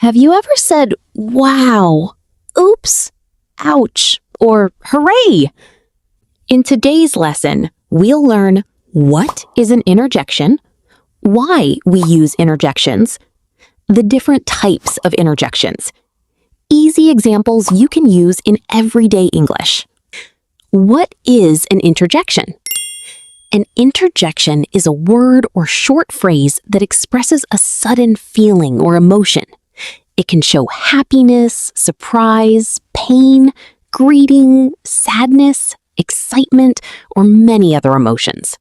Have you ever said, wow, oops, ouch, or hooray? In today's lesson, we'll learn what is an interjection, why we use interjections, the different types of interjections, easy examples you can use in everyday English. What is an interjection? An interjection is a word or short phrase that expresses a sudden feeling or emotion. It can show happiness, surprise, pain, greeting, sadness, excitement, or many other emotions.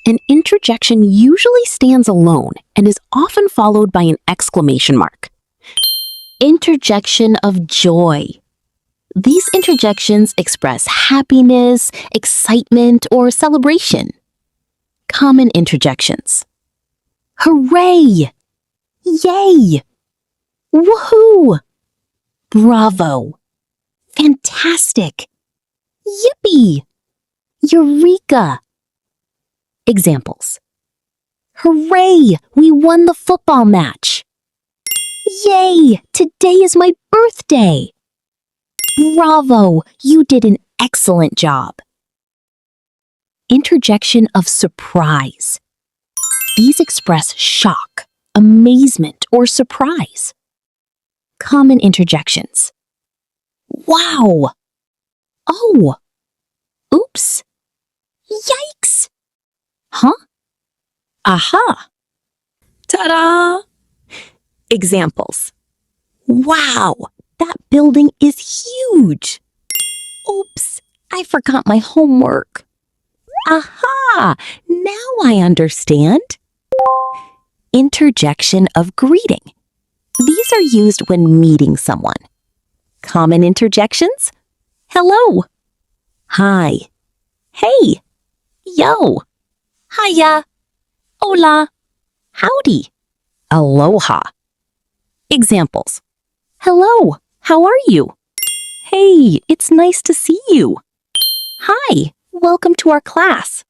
An interjection usually stands alone and is often followed by an exclamation mark. Interjection of joy. These interjections express happiness, excitement, or celebration. Common interjections. Hooray! Yay! Woohoo! Bravo! Fantastic! Yippee! Eureka! Examples. Hooray! We won the football match! Yay! Today is my birthday! Bravo! You did an excellent job! Interjection of surprise. These express shock, amazement, or surprise. Common interjections. Wow! Oh! Oops! Yikes! Huh? Aha! Ta-da! Examples. Wow! That building is huge! Oops! I forgot my homework. Aha! Now I understand. Interjection of greeting. These are used when meeting someone. Common interjections. Hello. Hi. Hey. Yo. Hiya. Hola. Howdy. Aloha. Examples. Hello. How are you? Hey, it's nice to see you. Hi. Welcome to our class.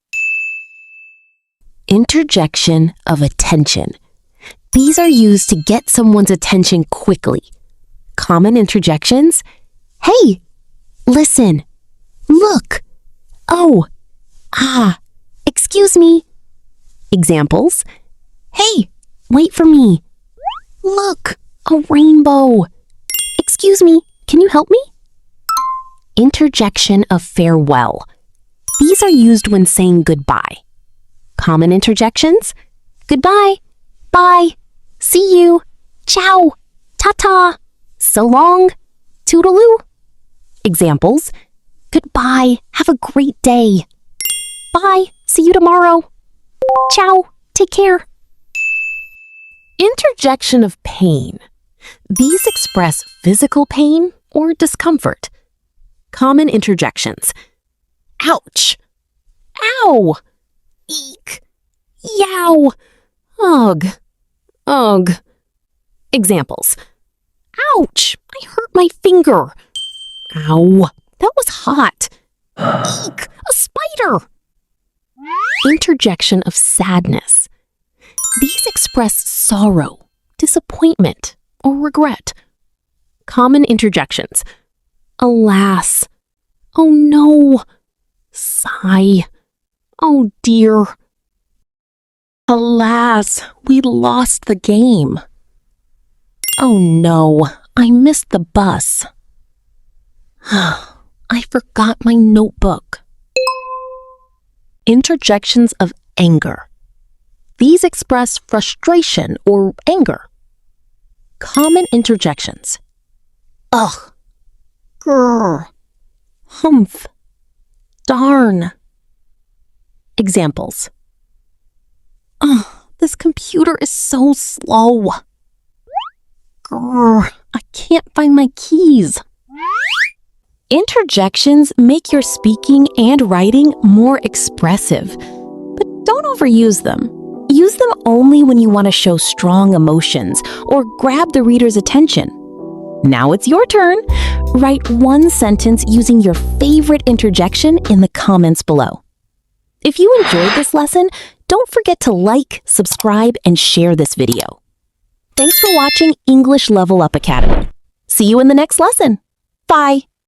Interjection of attention. These are used to get someone's attention quickly. Common interjections. Hey, listen, look, oh, ah, excuse me. Examples. Hey, wait for me. Look, a rainbow. Excuse me, can you help me? Interjection of farewell. These are used when saying goodbye. Common interjections. Goodbye, bye, see you, ciao, ta-ta, so long, toodaloo. Examples. Goodbye, have a great day. Bye, see you tomorrow. Ciao, take care. Interjection of pain. These express physical pain or discomfort. Common interjections. Ouch. Ow. Eek. Yow. Ugh. Ugh. Examples. Ouch. I hurt my finger. Ow. That was hot. Eek. A spider. Interjection of sadness. These express sorrow, disappointment, or regret. Common interjections. Alas. Oh no. Sigh. Oh dear. Alas, we lost the game. Oh no, I missed the bus. I forgot my notebook. Interjections of anger. These express frustration or anger. Common interjections. Ugh. Grr. Humph. Darn. Examples. Ugh, this computer is so slow. Grr, I can't find my keys. Interjections make your speaking and writing more expressive, but don't overuse them. Use them only when you want to show strong emotions or grab the reader's attention. Now it's your turn. Write one sentence using your favorite interjection in the comments below. If you enjoyed this lesson, don't forget to like, subscribe, and share this video. Thanks for watching English Level Up Academy. See you in the next lesson. Bye.